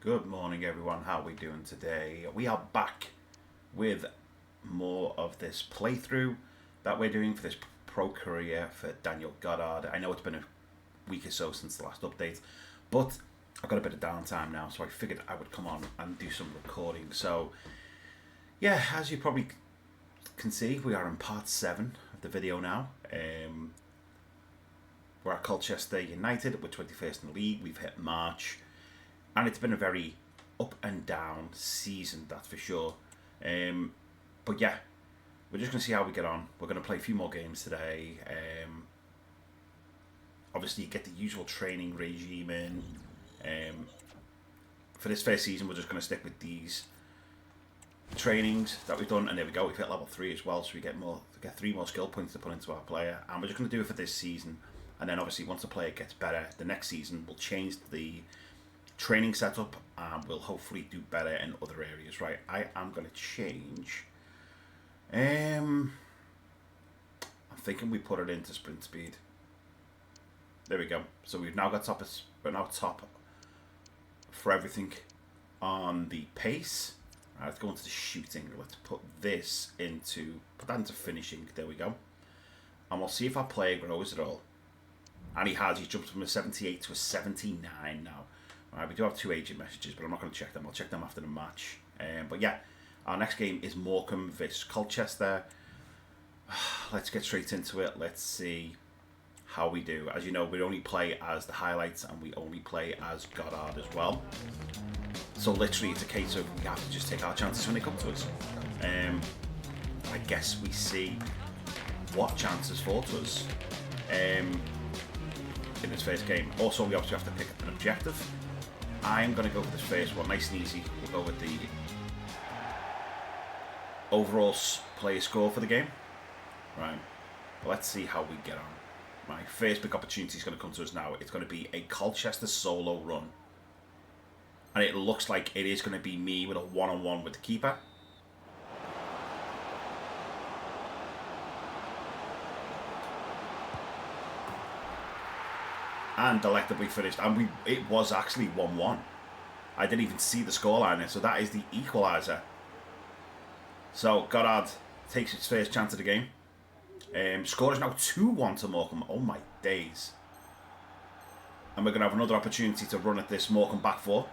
Good morning, everyone. How are we doing today? We are back with more of this playthrough that we're doing for this pro career for Daniel Goddard. I know it's been a week or so since the last update, but I've got a bit of downtime now, so I figured I would come on and do some recording. So, yeah, as you probably can see, we are in part 7 of the video now. We're at Colchester United. We're 21st in the league. We've hit March. And it's been a very up and down season, that's for sure. But yeah, we're just going to see how we get on. We're going to play a few more games today. Obviously, you get the usual training regime in. For this first season, we're just going to stick with these trainings that we've done. And there we go, we've hit level 3 as well. So we get 3 more skill points to put into our player. And we're just going to do it for this season. And then obviously, once the player gets better, the next season we'll change the training setup and we'll hopefully do better in other areas. Right, I am going to change. I'm thinking we put it into sprint speed. There we go. So we've now got we're now top for everything on the pace. Right, let's go into the shooting. Let's put that into finishing. There we go. And we'll see if our player grows at all. And he has. He's jumped from a 78 to a 79 now. Alright, we do have 2 agent messages, but I'm not going to check them. I'll check them after the match. But yeah, our next game is Morecambe vs Colchester. Let's get straight into it. Let's see how we do. As you know, we only play as the highlights and we only play as Goddard as well. So literally it's a case of we have to just take our chances when they come to us. I guess we see what chances fall to us in this first game. Also, we obviously have to pick up an objective. I'm going to go for this first one, nice and easy. We'll go with the overall player score for the game. Right, let's see how we get on. My first big opportunity is going to come to us now. It's going to be a Colchester solo run. And it looks like it is going to be me with a one-on-one with the keeper. And delectably finished, and it was actually 1-1. I didn't even see the scoreline there, so that is the equaliser. So Goddard takes its first chance of the game. Score is now 2-1 to Morecambe. Oh my days. And we're going to have another opportunity to run at this Morecambe back four.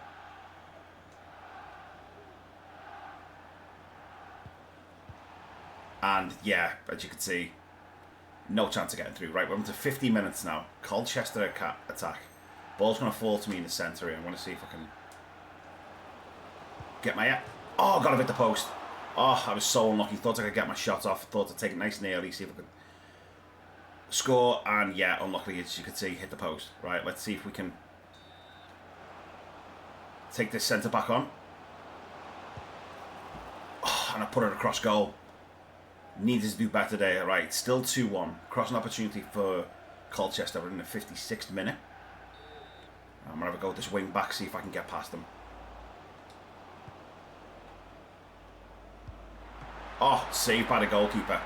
And yeah, as you can see, no chance of getting through. Right, we're into 50 minutes now. Colchester attack. Ball's going to fall to me in the centre here. I'm going to see if I can get my... Oh, got to hit the post. Oh, I was so unlucky. Thought I could get my shot off. Thought I'd take it nice and early, see if I could score. And yeah, unluckily, as you can see, hit the post. Right, let's see if we can take this centre back on. Oh, and I put it across goal. Needed to do better there. Right, still 2-1. Crossing opportunity for Colchester. We're in the 56th minute. I'm going to have a go at this wing back, see if I can get past them. Oh, saved by the goalkeeper.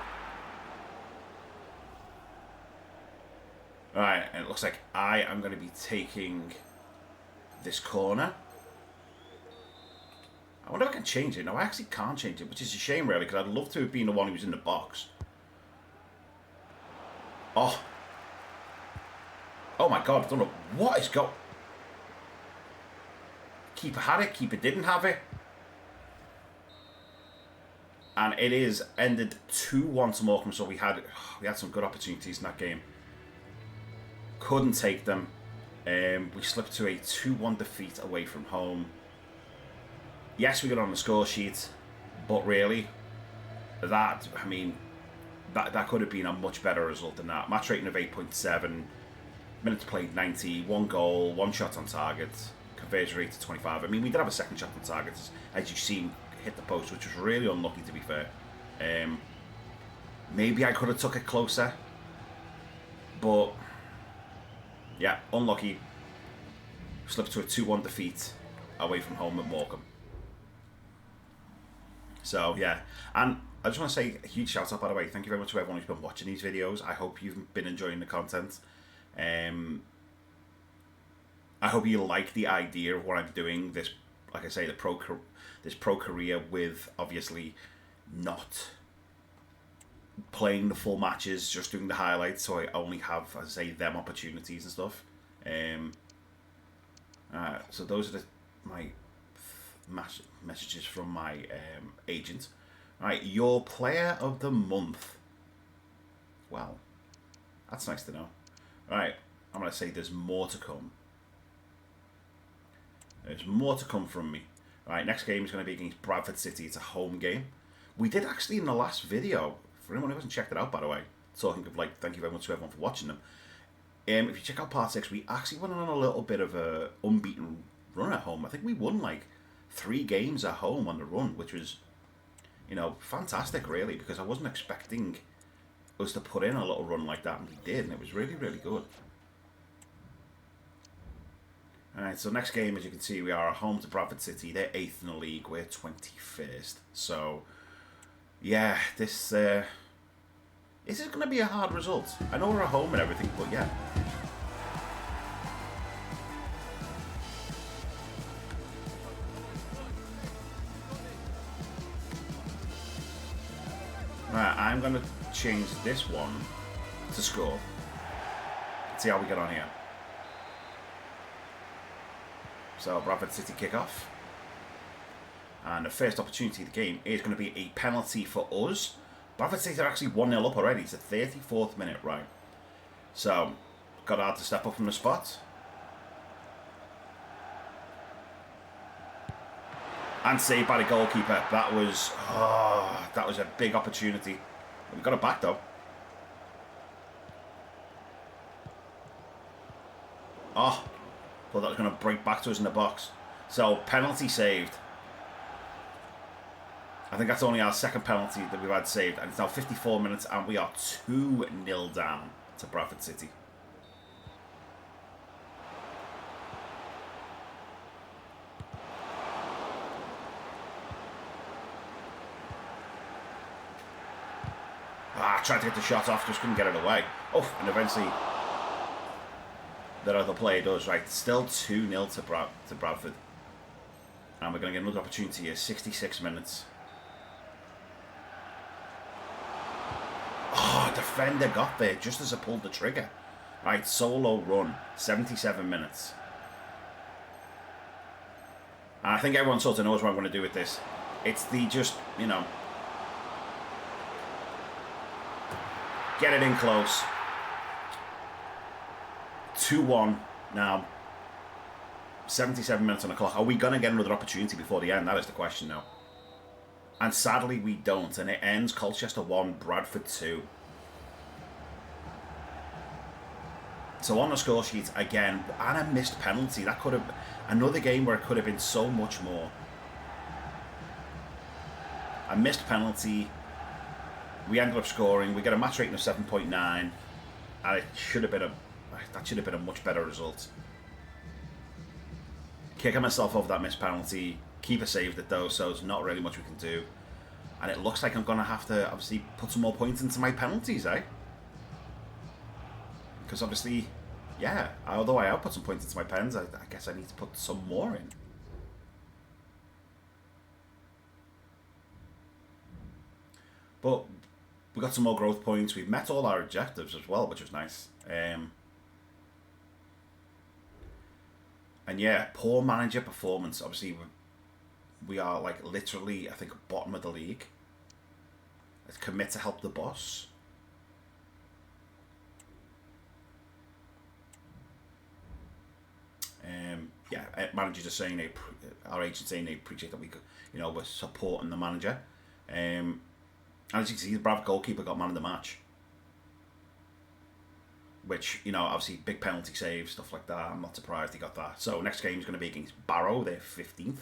Right, and it looks like I am going to be taking this corner. I wonder if I can change it. No, I actually can't change it, which is a shame, really, because I'd love to have been the one who was in the box. Oh. Oh, my God. I don't know what is going... Keeper had it. Keeper didn't have it. And it is ended 2-1 to Morecambe, so we had some good opportunities in that game. Couldn't take them. We slipped to a 2-1 defeat away from home. Yes, we got on the score sheet, but really, that could have been a much better result than that. Match rating of 8.7, minutes played 90, 1 goal, 1 shot on target, conversion rate to 25. I mean, we did have a second shot on target, as you've seen, hit the post, which was really unlucky, to be fair. Maybe I could have took it closer, but yeah, unlucky. Slipped to a 2-1 defeat away from home at Morecambe. So, yeah. And I just want to say a huge shout out, by the way. Thank you very much to everyone who's been watching these videos. I hope you've been enjoying the content. I hope you like the idea of what I'm doing, this like I say, this pro career with obviously not playing the full matches, just doing the highlights, so I only have, as I say, them opportunities and stuff. So those are my messages from my agent. Right, your player of the month. Well, that's nice to know. Right, I'm going to say there's more to come. There's more to come from me. Right, next game is going to be against Bradford City. It's a home game. We did actually in the last video, for anyone who hasn't checked it out, by the way, talking of like, thank you very much to everyone for watching them. If you check out part 6, we actually went on a little bit of a unbeaten run at home. I think we won like 3 games at home on the run, which was, you know, fantastic really, because I wasn't expecting us to put in a little run like that, and we did, and it was really, really good. Alright, so next game, as you can see, we are at home to Bradford City. They're 8th in the league, we're 21st. So, yeah, this is going to be a hard result. I know we're at home and everything, but yeah. Right, I'm going to change this one to score. Let's see how we get on here. So, Bradford City kick off. And the first opportunity of the game is going to be a penalty for us. Bradford City are actually 1-0 up already. It's the 34th minute, right? So, Goddard to step up from the spot. And saved by the goalkeeper. That was a big opportunity. We got it back though. Oh, thought that was going to break back to us in the box. So, penalty saved. I think that's only our second penalty that we've had saved. And it's now 54 minutes and we are 2-0 down to Bradford City. Tried to get the shot off, just couldn't get it away. Oh, and eventually that other player does. Right, still 2-0 to Bradford. And we're going to get another opportunity here. 66 minutes. Oh, defender got there just as I pulled the trigger. Right, solo run. 77 minutes. And I think everyone sort of knows what I'm going to do with this. It's the just, you know, get it in close. 2-1 now. 77 minutes on the clock. Are we going to get another opportunity before the end? That is the question now. And sadly we don't. And it ends Colchester 1, Bradford 2. So on the score sheet again, and a missed penalty. That could have another game where it could have been so much more. A missed penalty. We ended up scoring. We get a match rating of 7.9, and it should have been a much better result. Kicking myself over that missed penalty. Keeper saved it though, so there's not really much we can do. And it looks like I'm gonna have to obviously put some more points into my penalties, eh? Because obviously, yeah, although I have put some points into my pens, I guess I need to put some more in. But we got some more growth points. We've met all our objectives as well, which was nice. And yeah, poor manager performance. Obviously, we are like literally, I think, bottom of the league. Let's commit to help the boss. Yeah, managers are saying our agents saying they appreciate that we're supporting the manager. As you can see, the Bradford goalkeeper got man of the match. Which, obviously big penalty save, stuff like that. I'm not surprised he got that. So next game is going to be against Barrow, they're 15th,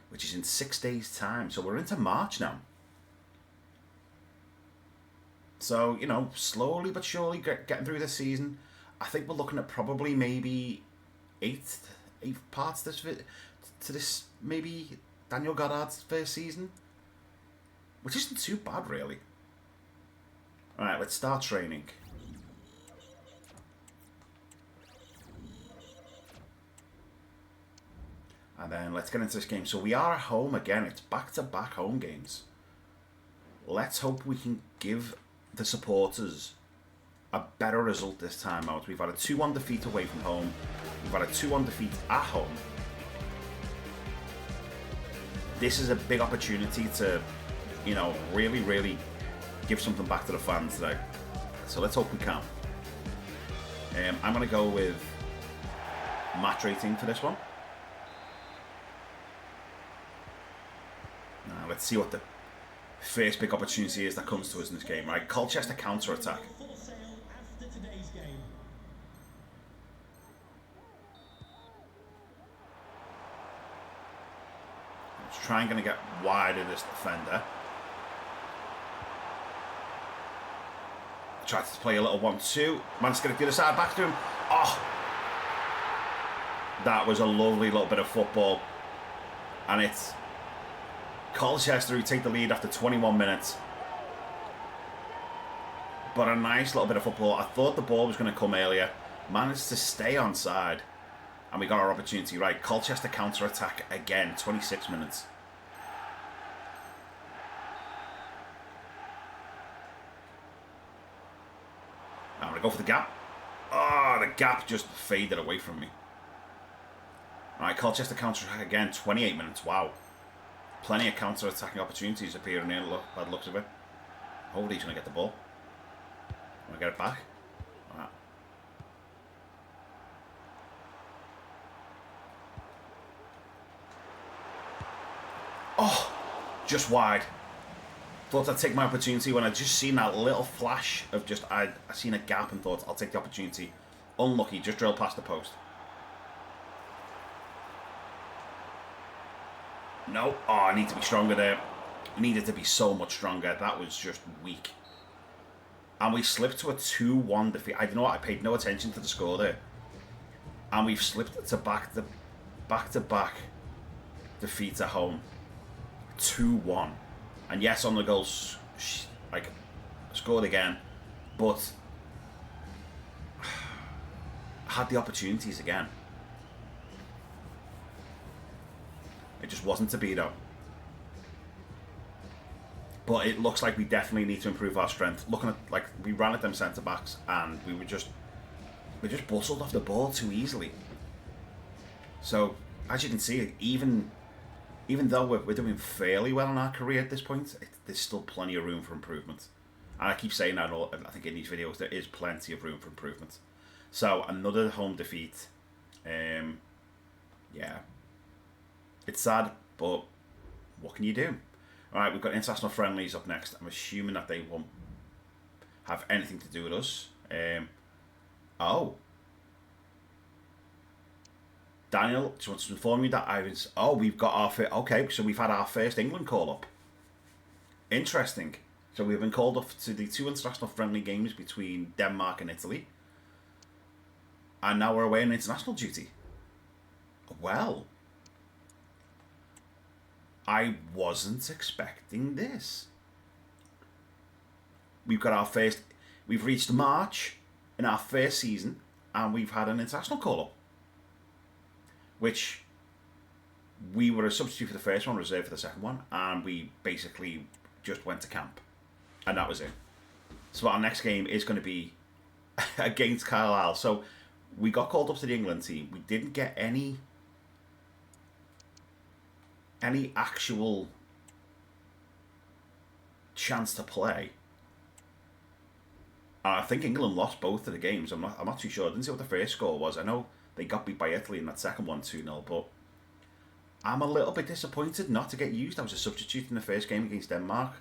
which is in 6 days' time. So we're into March now. So, slowly but surely getting through this season. I think we're looking at probably maybe eight parts to this maybe Daniel Goddard's first season. Which isn't too bad, really. Alright, let's start training. And then let's get into this game. So we are at home again. It's back-to-back home games. Let's hope we can give the supporters a better result this time out. We've had a 2-1 defeat away from home. We've had a 2-1 defeat at home. This is a big opportunity to, you know, really, really give something back to the fans today. So let's hope we can. I'm going to go with match rating for this one. Now, let's see what the first big opportunity is that comes to us in this game. Right, Colchester counter-attack. Let's try and get wide of this defender. Tried to play a little 1-2. Managed to get it to the side, back to him. Oh! That was a lovely little bit of football. And it's Colchester who take the lead after 21 minutes. But a nice little bit of football. I thought the ball was going to come earlier. Managed to stay onside. And we got our opportunity right. Colchester counter-attack again. 26 minutes. I'm going to go for the gap. Oh, the gap just faded away from me. Alright, Colchester counter-attack again. 28 minutes. Wow. Plenty of counter-attacking opportunities appearing here by the looks of it. Hopefully he's going to get the ball. Want to get it back? Alright. Oh! Just wide. Thought I'd take my opportunity when I just seen that little flash of just... I seen a gap and thought I'll take the opportunity. Unlucky. Just drilled past the post. No. Oh, I need to be stronger there. Needed to be so much stronger. That was just weak. And we slipped to a 2-1 defeat. I don't know what, I paid no attention to the score there. And we've slipped to back-to-back defeats at home. 2-1. And yes, on the goals, like, scored again. But had the opportunities again. It just wasn't to be, though. But it looks like we definitely need to improve our strength. Looking at, like, we ran at them centre-backs and we just bustled off the ball too easily. So, as you can see, even though we're doing fairly well in our career at this point, there's still plenty of room for improvement. And I keep saying that, I think in these videos, there is plenty of room for improvement. So, another home defeat. Yeah. It's sad, but what can you do? Alright, we've got international friendlies up next. I'm assuming that they won't have anything to do with us. Daniel just wants to inform you that we've got our first... Okay, so we've had our first England call-up. Interesting. So we've been called up to the 2 international friendly games between Denmark and Italy. And now we're away on international duty. Well... I wasn't expecting this. We've reached March in our first season, and we've had an international call-up. Which, we were a substitute for the first one, reserved for the second one, and we basically just went to camp. And that was it. So our next game is going to be against Carlisle. So, we got called up to the England team. We didn't get any actual chance to play. I think England lost both of the games. I'm not too sure. I didn't see what the first score was. I know they got beat by Italy in that second one 2-0, but I'm a little bit disappointed not to get used. I was a substitute in the first game against Denmark.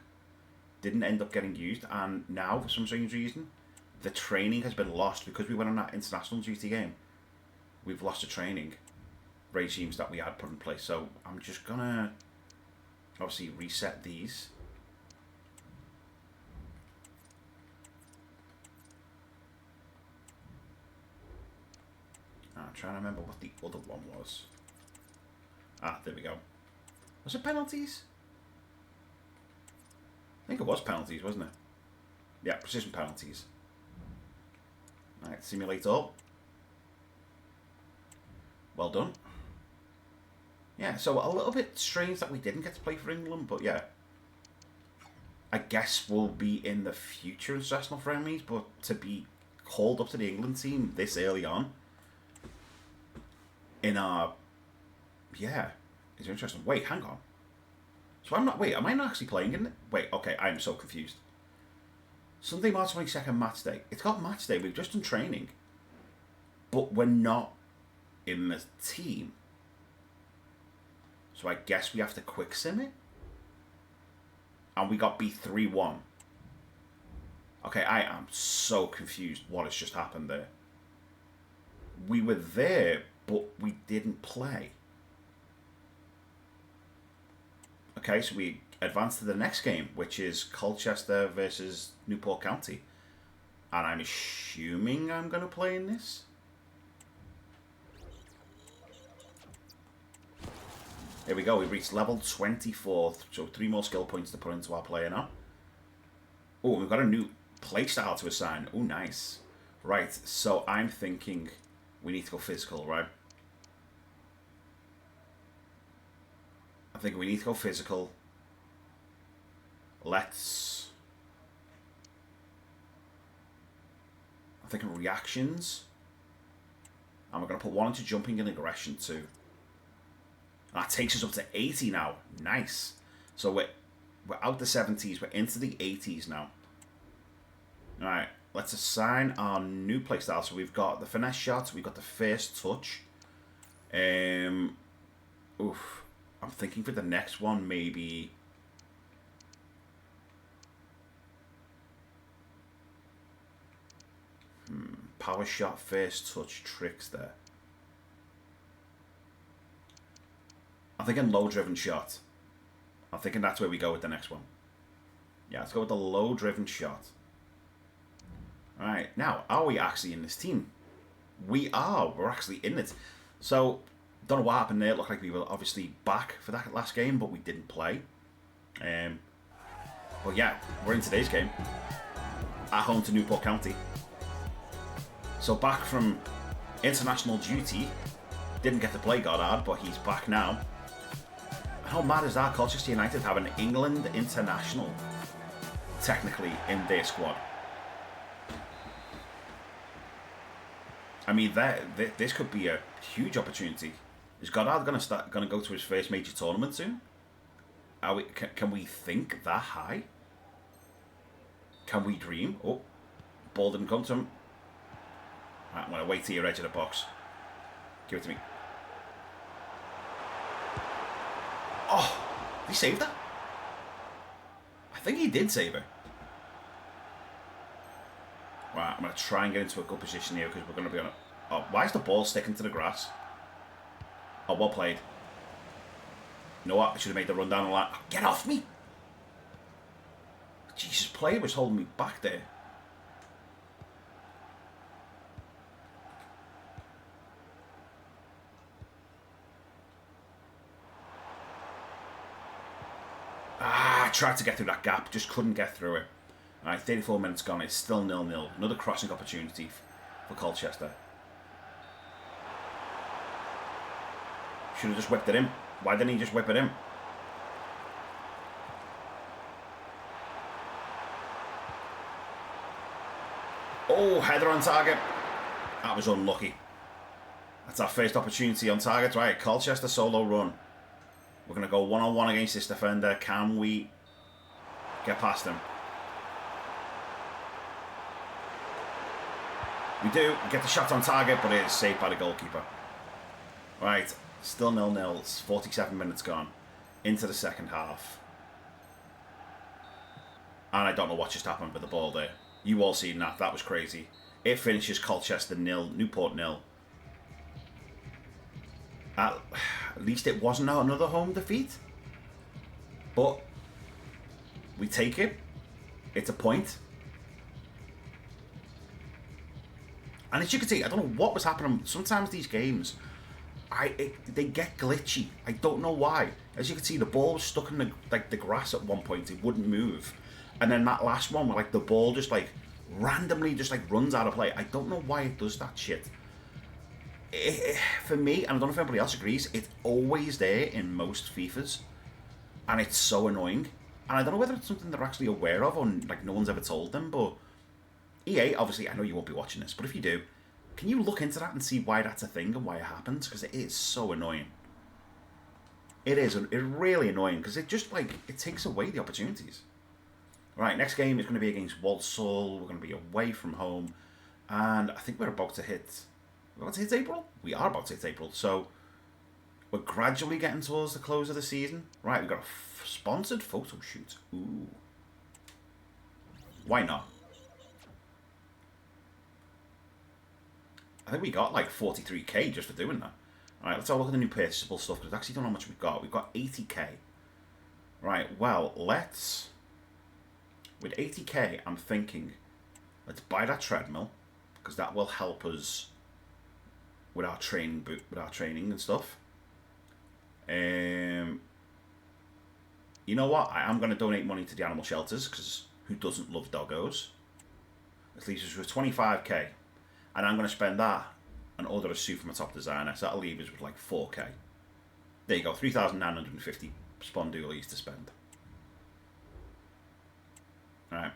Didn't end up getting used, and now, for some strange reason, the training has been lost because we went on that international duty game. We've lost the training regimes that we had put in place. So I'm just gonna obviously reset these. I'm trying to remember what the other one was. There we go. Was it penalties? I think it was penalties, wasn't it? Yeah, precision penalties. Alright, simulate all. Well done. Yeah, so a little bit strange that we didn't get to play for England, but yeah. I guess we'll be in the future international friendlies, but to be called up to the England team this early on in our... Yeah, it's interesting. Wait, hang on. So I'm not... Wait, am I not actually playing in it? Wait, okay, I'm so confused. Sunday, March 22nd, match day. It's got match day, we've just done training. But we're not in the team. So I guess we have to quick sim it? And we got beat 3-1. Okay, I am so confused what has just happened there. We were there, but we didn't play. Okay, so we advance to the next game, which is Colchester versus Newport County. And I'm assuming I'm going to play in this. Here we go, we reached level 24, so 3 more skill points to put into our player now. Oh, we've got a new playstyle to assign. Oh, nice. Right, so I'm thinking we need to go physical, right? I think we need to go physical. Let's... I'm thinking reactions. And we're going to put 1 into jumping and aggression too. That takes us up to 80 now. Nice. So we're out the 70s. We're into the 80s now. Alright. Let's assign our new playstyle. So we've got the finesse shots. We've got the first touch. Oof. I'm thinking for the next one, maybe... Power shot, first touch, tricks there. I'm thinking low-driven shot. I'm thinking that's where we go with the next one. Yeah, let's go with the low-driven shot. Alright, now, are we actually in this team? We are. We're actually in it. So, don't know what happened there. It looked like we were obviously back for that last game, but we didn't play. But yeah, we're in today's game. At home to Newport County. So back from international duty. Didn't get to play Goddard, but he's back now. How mad is that? Colchester United have an England international technically in their squad. I mean, this could be a huge opportunity. Is Goddard going to go to his first major tournament soon? Can we think that high? Can we dream? Oh, ball didn't come to him. Right, I'm going to wait to your edge of the box. Give it to me. Oh, did he save that? I think he did save it. Right, I'm going to try and get into a good position here because we're going to be on a... Oh, why is the ball sticking to the grass? Oh, well played. You know what? I should have made the run down the line. Oh, get off me! Jesus, player was holding me back there. I tried to get through that gap, just couldn't get through it. Alright, 34 minutes gone, it's still 0-0. Another crossing opportunity for Colchester. Should have just whipped it in. Why didn't he just whip it in? Oh, header on target. That was unlucky. That's our first opportunity on target. Right, Colchester solo run. We're going to go one-on-one against this defender. Can we get past him? We do get the shot on target, but it is saved by the goalkeeper. Right, still 0-0. It's 47 minutes gone into the second half. And I don't know what just happened with the ball there. You all seen that. That was crazy. It finishes Colchester 0, Newport 0. At least it wasn't another home defeat. But we take it. It's a point. And as you can see, I don't know what was happening. Sometimes these games, they get glitchy. I don't know why. As you can see, the ball was stuck in the grass at one point. It wouldn't move. And then that last one where the ball just randomly just runs out of play. I don't know why it does that shit. for me, and I don't know if anybody else agrees, it's always there in most FIFAs, and it's so annoying. And I don't know whether it's something they're actually aware of, or like no one's ever told them. But EA, obviously, I know you won't be watching this, but if you do, can you look into that and see why that's a thing and why it happens? Because it is so annoying. It is. It's really annoying because it just like it takes away the opportunities. Right, next game is going to be against Walsall. We're going to be away from home, and I think we're about to hit. We're about to hit April. We are about to hit April, so we're gradually getting towards the close of the season. Right, we've got a sponsored photo shoot. Ooh, why not? I think we got like 43k just for doing that. Alright, let's have a look at the new purchasable stuff, because I actually don't know how much we've got. We've got 80k. Right, well, let's... With 80k, I'm thinking, let's buy that treadmill, because that will help us with our training and stuff. You know what? I am going to donate money to the animal shelters, because who doesn't love doggos? That leaves us with 25k. And I'm going to spend that and order a suit from a top designer. So that'll leave us with like 4k. There you go, 3,950 spondoolies to spend. Alright.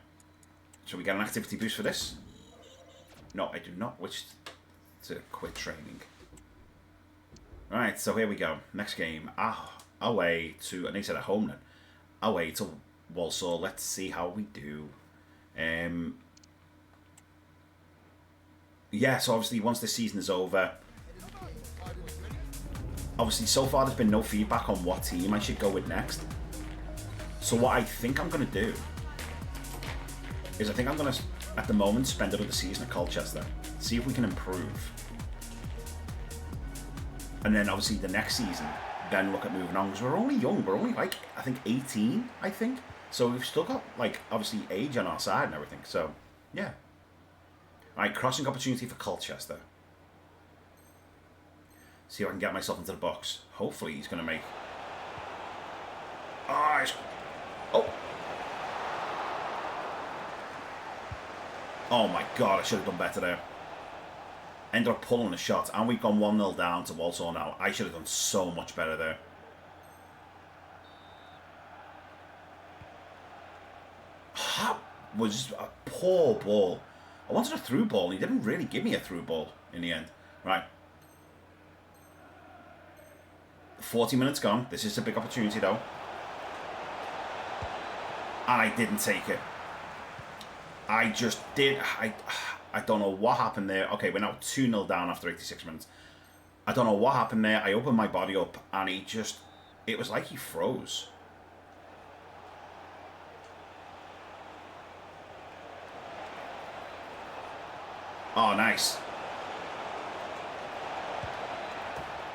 So we get an activity boost for this? No, I do not wish to quit training. Right, so here we go. Next game. Away to, and they said at home then. Away to Walsall. Let's see how we do. Yeah, so obviously once this season is over, obviously so far there's been no feedback on what team I should go with next. So what I think I'm going to do is I think I'm going to, at the moment, spend another season at Colchester, see if we can improve. And then obviously the next season, then look at moving on, because we're only young, we're only like, I think 18, I think. So we've still got like, obviously age on our side and everything, so yeah. Alright, crossing opportunity for Colchester. See if I can get myself into the box. Hopefully he's going to make... Oh! Oh my god, I should have done better there. Ended up pulling a shot, and we've gone 1-0 down to Walsall now. I should have done so much better there. That was a poor ball. I wanted a through ball, and he didn't really give me a through ball in the end. Right. 40 minutes gone. This is a big opportunity, though. And I didn't take it. I just did. I don't know what happened there. Okay, we're now 2-0 down after 86 minutes. I don't know what happened there. I opened my body up, and he just... It was like he froze. Oh, nice.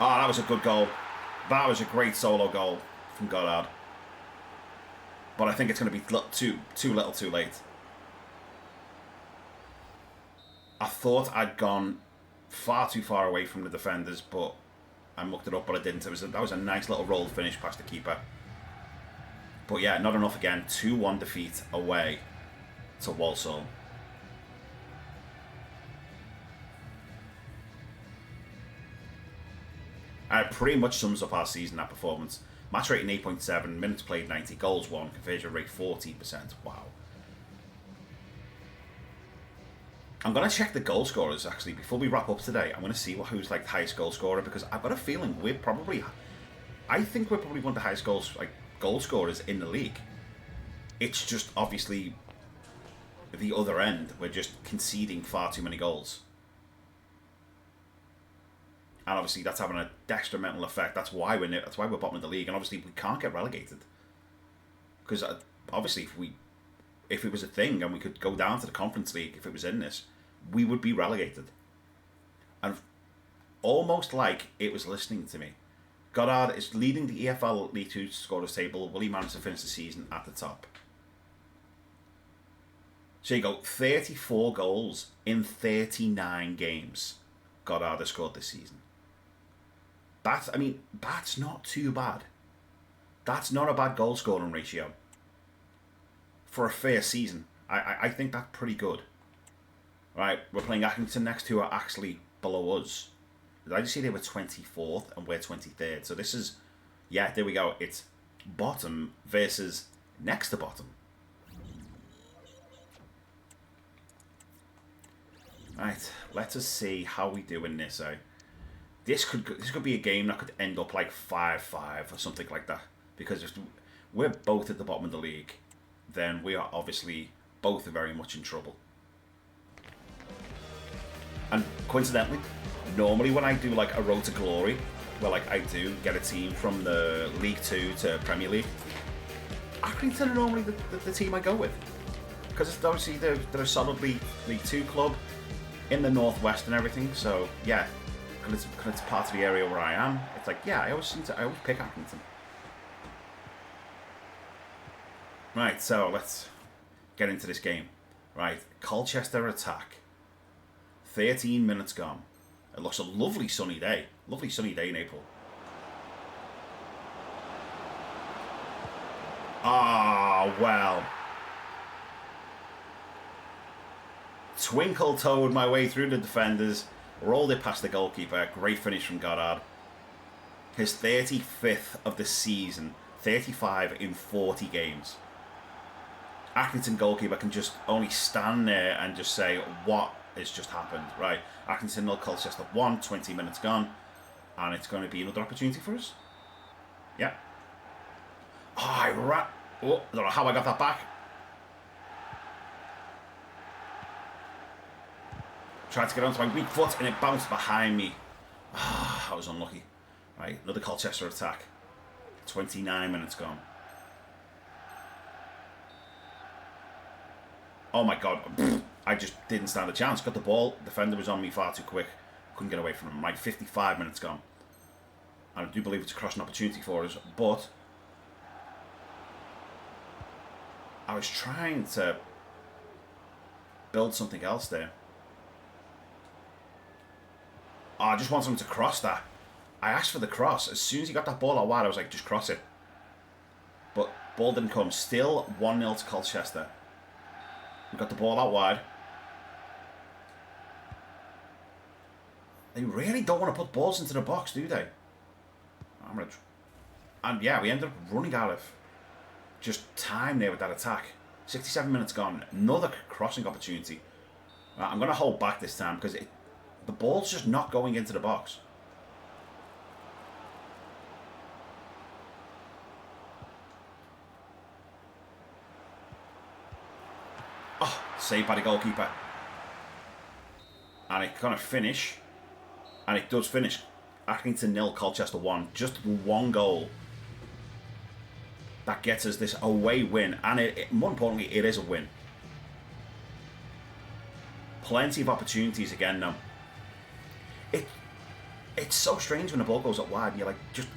Oh, that was a good goal. That was a great solo goal from Goddard. But I think it's going to be too little too late. I thought I'd gone far too far away from the defenders, but I mucked it up, but I didn't. That was a nice little roll finish past the keeper. But yeah, not enough again. 2-1 defeat away to Walsall. It pretty much sums up our season, that performance. Match rating 8.7, minutes played 90, goals 1, conversion rate 14%. Wow. I'm going to check the goal scorers, actually, before we wrap up today. I'm going to see who's like the highest goal scorer, because I've got a feeling we're probably... I think we're probably one of the highest goal scorers in the league. It's just, obviously, the other end. We're just conceding far too many goals. And obviously that's having a detrimental effect. That's why we're bottom of the league, and obviously we can't get relegated. Because obviously if it was a thing and we could go down to the Conference League, if it was in this, we would be relegated. And almost like it was listening to me. Goddard is leading the EFL League 2 scorers table. Will he manage to finish the season at the top? So you go, 34 goals in 39 games Goddard has scored this season. That's not too bad. That's not a bad goal scoring ratio for a fair season. I think that's pretty good. Right, we're playing Accrington next, who are actually below us. Did I just see they were 24th and we're 23rd? So this is, yeah, there we go. It's bottom versus next to bottom. Right, let us see how we do in this. This could be a game that could end up like 5-5 or something like that. Because if we're both at the bottom of the league, then we are obviously both very much in trouble. And coincidentally, normally when I do like a road to glory, where like I do get a team from the League 2 to Premier League, Accrington are normally the team I go with. Because obviously they're a solid League 2 club in the northwest and everything. So yeah, because it's part of the area where I am, it's like, yeah, I always pick Accrington. Right, so let's get into this game. Right, Colchester attack. 13 minutes gone. It looks a lovely sunny day. Lovely sunny day in April. Ah, well. Twinkle-toed my way through the defenders. Rolled it past the goalkeeper. Great finish from Goddard. His 35th of the season. 35 in 40 games. Accrington goalkeeper can just only stand there and just say, what has just happened? Right, Accrington 0, Colchester 1, 20 minutes gone. And it's going to be another opportunity for us. Yeah. Oh, I don't know how I got that back. Tried to get onto my weak foot and it bounced behind me. I was unlucky. Right, another Colchester attack. 29 minutes gone. Oh my god, I just didn't stand a chance. Got the ball, defender was on me far too quick. Couldn't get away from him. Right, 55 minutes gone. And I do believe it's a crossing opportunity for us, but I was trying to build something else there. Oh, I just want him to cross that. I asked for the cross. As soon as he got that ball out wide, I was like, just cross it. But ball didn't come. Still 1-0 to Colchester. We got the ball out wide. They really don't want to put balls into the box, do they? And yeah, we ended up running out of just time there with that attack. 67 minutes gone. Another crossing opportunity. I'm going to hold back this time because the ball's just not going into the box. Oh, saved by the goalkeeper. And it kind of finish. And it does finish. Accrington 0, Colchester 1. Just one goal. That gets us this away win. And more importantly, it is a win. Plenty of opportunities again now. It's so strange when the ball goes up wide and you're like, just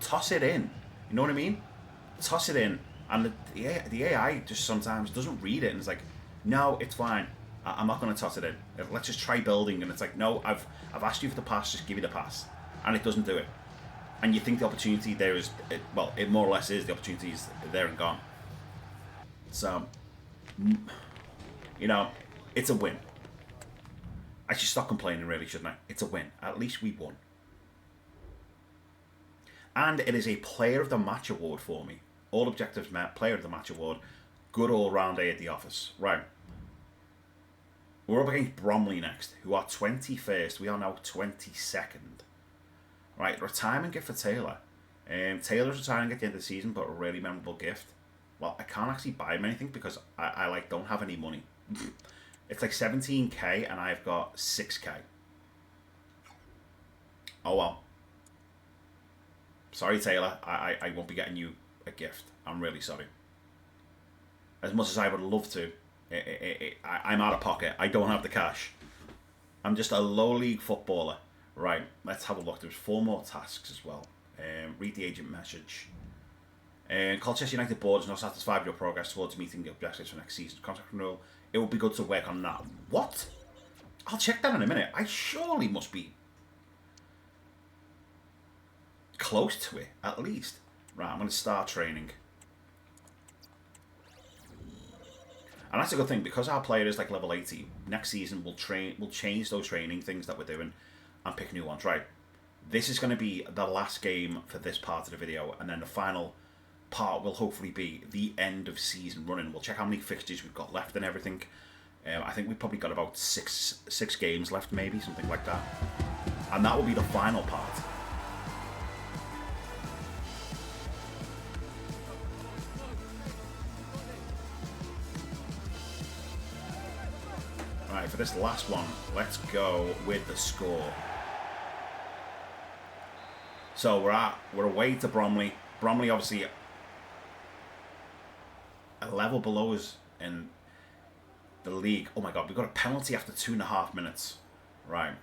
toss it in. You know what I mean? Toss it in. And the AI just sometimes doesn't read it and it's like, no, it's fine. I'm not going to toss it in. Let's just try building. And it's like, no, I've asked you for the pass, just give me the pass. And it doesn't do it. And you think the opportunity there is, well, it more or less is, the opportunity is there and gone. So, you know, it's a win. I should stop complaining really, shouldn't I? It's a win. At least we won. And it is a Player of the Match award for me. All objectives met, Player of the Match award. Good all-round day at the office. Right. We're up against Bromley next, who are 21st. We are now 22nd. Right, retirement gift for Taylor. Taylor's retiring at the end of the season, but a really memorable gift. Well, I can't actually buy him anything because I like don't have any money. It's like 17k and I've got 6k. Oh well. Sorry, Taylor. I won't be getting you a gift. I'm really sorry. As much as I would love to, I'm out of pocket. I don't have the cash. I'm just a low league footballer. Right, let's have a look. There's 4 more tasks as well. Read the agent message. Colchester United board is not satisfied with your progress towards meeting the objectives for next season. Contract renewal. It would be good to work on that. What? I'll check that in a minute. I surely must be close to it, at least. Right, I'm going to start training. And that's a good thing, because our player is like level 80, next season we'll change those training things that we're doing, and pick new ones. Right, this is going to be the last game for this part of the video, and then the final part will hopefully be the end of season running. We'll check how many fixtures we've got left and everything. I think we've probably got about six games left, maybe, something like that. And that will be the final part. Right, for this last one, let's go with the score. So we're away to Bromley. Bromley obviously a level below us in the league. Oh my god, we got a penalty after 2.5 minutes. Right.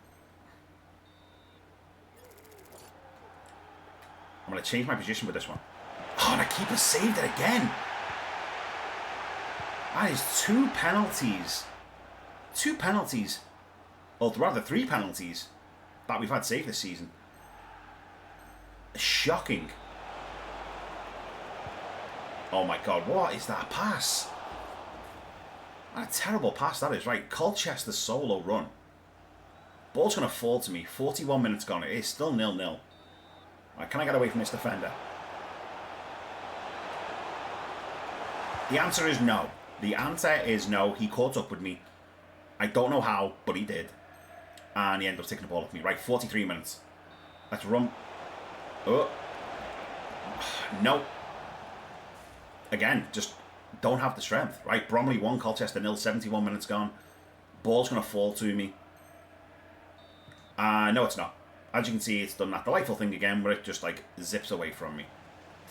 I'm going to change my position with this one. Oh, the keeper saved it again. That is 2 penalties. 2 penalties. Or rather 3 penalties that we've had saved this season. Shocking. Oh my god, what is that pass? What a terrible pass that is. Right, Colchester solo run. Ball's going to fall to me. 41 minutes gone. It is still 0-0. Right, can I get away from this defender? The answer is no. The answer is no. He caught up with me. I don't know how, but he did. And he ended up taking the ball off me. Right, 43 minutes. Let's run. Oh. No. Again, just don't have the strength. Right, Bromley 1, Colchester 0, 71 minutes gone. Ball's going to fall to me. No, it's not. As you can see, it's done that delightful thing again where it just, like, zips away from me.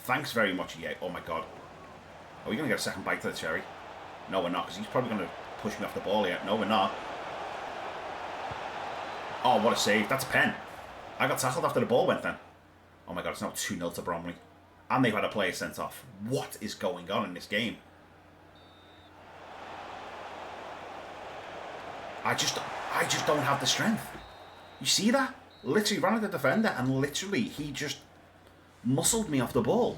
Thanks very much, EA. Oh, my God. Are we going to get a second bite to the cherry? No, we're not, because he's probably going to push me off the ball here. No, we're not. Oh, what a save. That's a pen. I got tackled after the ball went then. Oh, my God. It's now 2-0 to Bromley. And they've had a player sent off. What is going on in this game? I just don't have the strength. You see that? Literally ran at the defender and literally he just muscled me off the ball.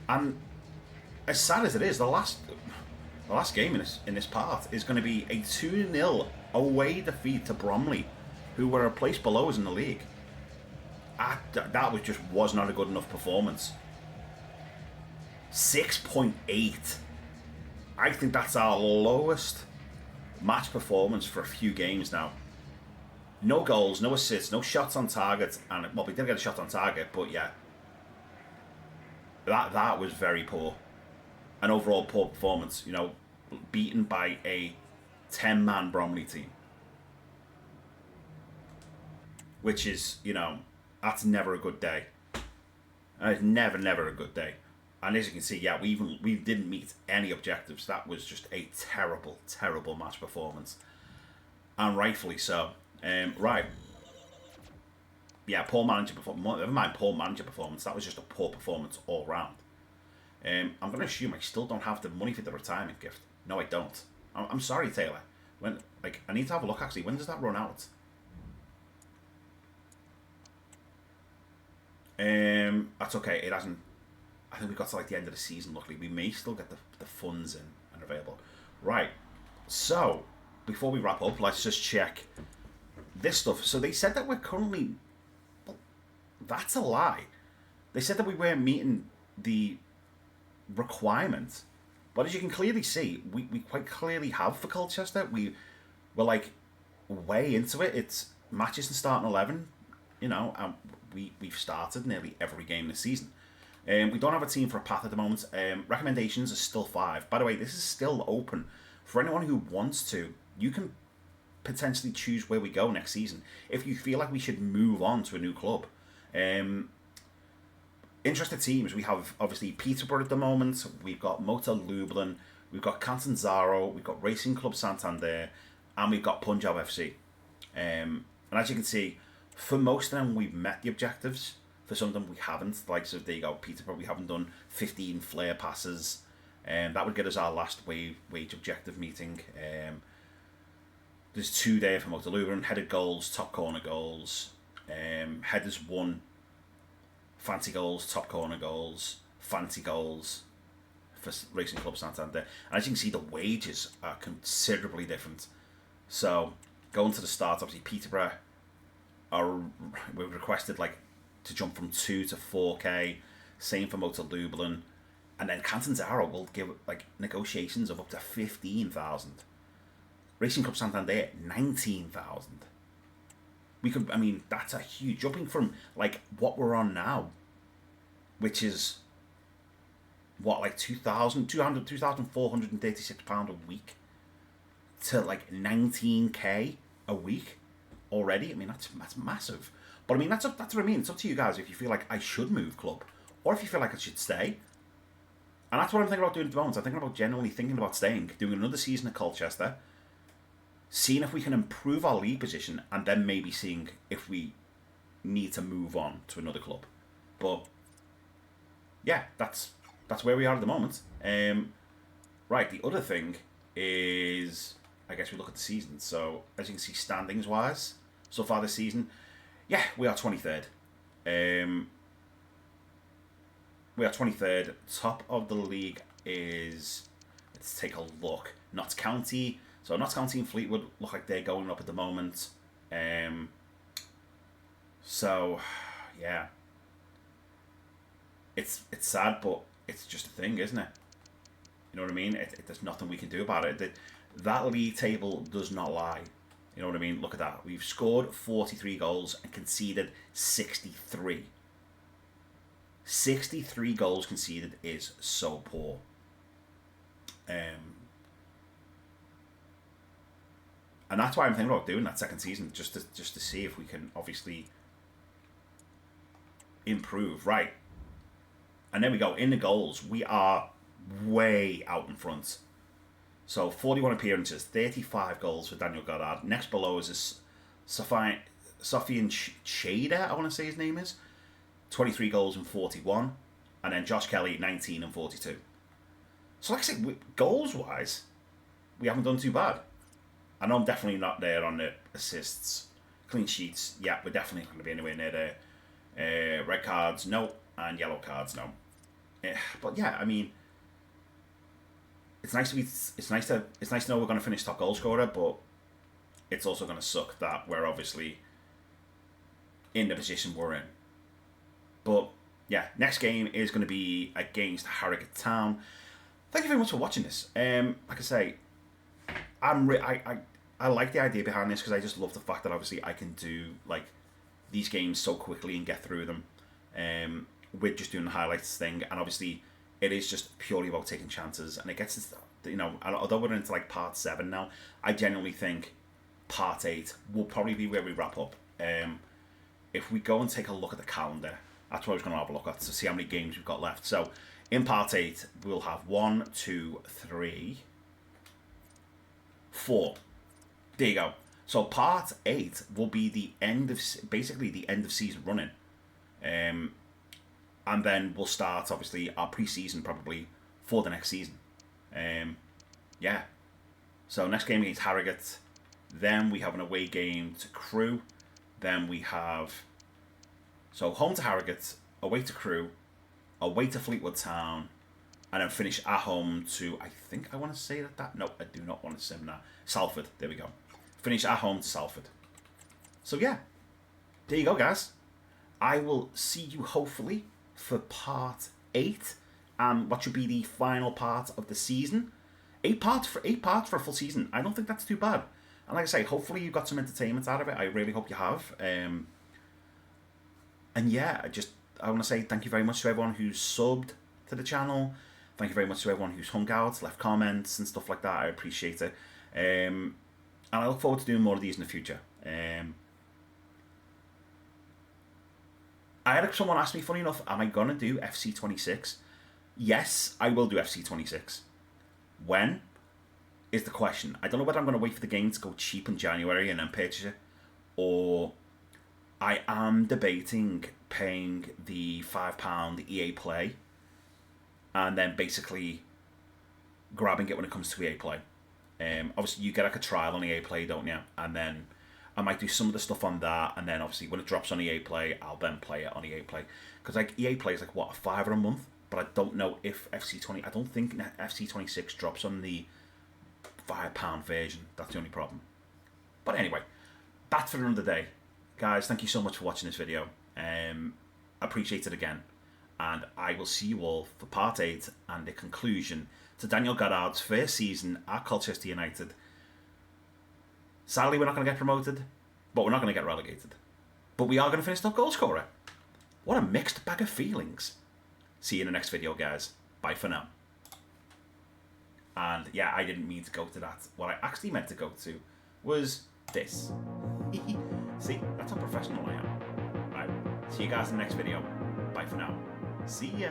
And as sad as it is, the last game in this part is going to be a 2-0 away defeat to Bromley, who were a place below us in the league. That was not a good enough performance. 6.8. I think that's our lowest match performance for a few games now. No goals, no assists, no shots on target, and well, we did get a shot on target, but yeah, that was very poor. An overall poor performance. You know, beaten by a 10-man Bromley team, which is, you know, that's never a good day. It's never a good day. And as you can see, yeah, we didn't meet any objectives. That was just a terrible match performance, and rightfully so. Right. Yeah, poor manager performance. Never mind poor manager performance. That was just a poor performance all round. I'm going to assume I still don't have the money for the retirement gift. No, I don't. I'm sorry, Taylor. I need to have a look actually. When does that run out? That's okay. It hasn't. I think we got to like the end of the season. Luckily, we may still get the funds in and available. Right. So before we wrap up, let's just check this stuff. So they said that we're currently. Well, that's a lie. They said that we weren't meeting the requirement, but as you can clearly see, we quite clearly have for Colchester. We're like way into it. It's matches and starting 11. You know, and we've started nearly every game this season. We don't have a team for a path at the moment. Recommendations are still 5. By the way, this is still open for anyone who wants to. You can potentially choose where we go next season if you feel like we should move on to a new club. Interested teams, we have obviously Peterborough at the moment. We've got Motor Lublin. We've got Catanzaro. We've got Racing Club Santander, and we've got Punjab FC. And as you can see, for most of them, we've met the objectives. For some of them, we haven't. Like, so there you go, Peterborough, we haven't done 15 flare passes. That would get us our last wage objective meeting. There's 2 there for Motor Lublin. Headed goals, top corner goals. Headers 1. Fancy goals, top corner goals. Fancy goals for Racing Club Santander. And as you can see, the wages are considerably different. So, going to the start, obviously Peterborough we requested like to jump from 2 to 4K. Same for Motor Lublin, and then Catanzaro will give like negotiations of up to 15,000. Racing Club Santander 19,000. We could, I mean, that's a huge jumping from like what we're on now, which is what, like £2,436 a week, to like 19k a week already. I mean, that's massive. But I mean, that's what I mean. It's up to you guys if you feel like I should move club, or if you feel like I should stay. And that's what I'm thinking about doing at the moment. I'm thinking about genuinely thinking about staying, doing another season at Colchester, seeing if we can improve our league position, and then maybe seeing if we need to move on to another club. But yeah, that's where we are at the moment. Right, the other thing is, I guess we look at the season. So as you can see, standings wise, so far this season, yeah, we are 23rd. We are 23rd. Top of the league is, let's take a look, Notts County. So Notts County and Fleetwood look like they're going up at the moment. So yeah, it's sad, but it's just a thing, isn't it? You know what I mean? There's nothing we can do about it. That league table does not lie. You know what I mean? Look at that. We've scored 43 goals and conceded 63. 63 goals conceded is so poor. And that's why I'm thinking about doing that second season, just to see if we can obviously improve. Right. And then we go, in the goals, we are way out in front. So 41 appearances, 35 goals for Daniel Goddard. Next below is Sofian Chader, I want to say his name is. 23 goals and 41. And then Josh Kelly, 19 and 42. So like I said, goals-wise, we haven't done too bad. I know I'm definitely not there on the assists. Clean sheets, yeah, we're definitely not going to be anywhere near there. Red cards, no. And yellow cards, no. But yeah, I mean, it's nice to know we're going to finish top goal scorer, but it's also going to suck that we're obviously in the position we're in. But yeah, next game is going to be against Harrogate Town. Thank you very much for watching this. Like I say, I like the idea behind this because I just love the fact that obviously I can do like these games so quickly and get through them. With just doing the highlights thing, and obviously it is just purely about taking chances, and it gets to, you know, although we're into like part 7 now, I genuinely think part 8 will probably be where we wrap up. If we go and take a look at the calendar, that's what I was going to have a look at to see how many games we've got left. So in part 8 we'll have 1, 2, 3, 4. There you go. So part 8 will be the end of, basically the end of season running. And then we'll start, obviously, our pre-season probably for the next season. Yeah. So next game against Harrogate. Then we have an away game to Crewe. Then we have... So home to Harrogate, away to Crewe, away to Fleetwood Town, and then finish at home to... I think I want to say that... No, I do not want to say that. Salford. There we go. Finish at home to Salford. So yeah. There you go, guys. I will see you, hopefully, for part 8, and what should be the final part of the season. 8 parts for a full season. I don't think that's too bad. And like I say, hopefully you got some entertainment out of it. I really hope you have. And yeah, I want to say thank you very much to everyone who's subbed to the channel. Thank you very much to everyone who's hung out, left comments and stuff like that. I appreciate it. And I look forward to doing more of these in the future. I had someone ask me, funny enough, am I going to do FC26? Yes, I will do FC26. When is the question. I don't know whether I'm going to wait for the game to go cheap in January and then purchase it, or I am debating paying the £5 EA Play and then basically grabbing it when it comes to EA Play. Obviously, you get like a trial on EA Play, don't you? And then I might do some of the stuff on that, and then obviously when it drops on EA Play, I'll then play it on EA Play. Because like EA Play is like, what, a £5 a month? But I don't know if FC20... I don't think FC26 drops on the £5 version. That's the only problem. But anyway, that's for another day. Guys, thank you so much for watching this video. Appreciate it again. And I will see you all for part 8 and the conclusion to Daniel Goddard's first season at Colchester United. Sadly, we're not going to get promoted, but we're not going to get relegated. But we are going to finish top goal scorer. What a mixed bag of feelings. See you in the next video, guys. Bye for now. And yeah, I didn't mean to go to that. What I actually meant to go to was this. See, that's how professional I am. Right. See you guys in the next video. Bye for now. See ya.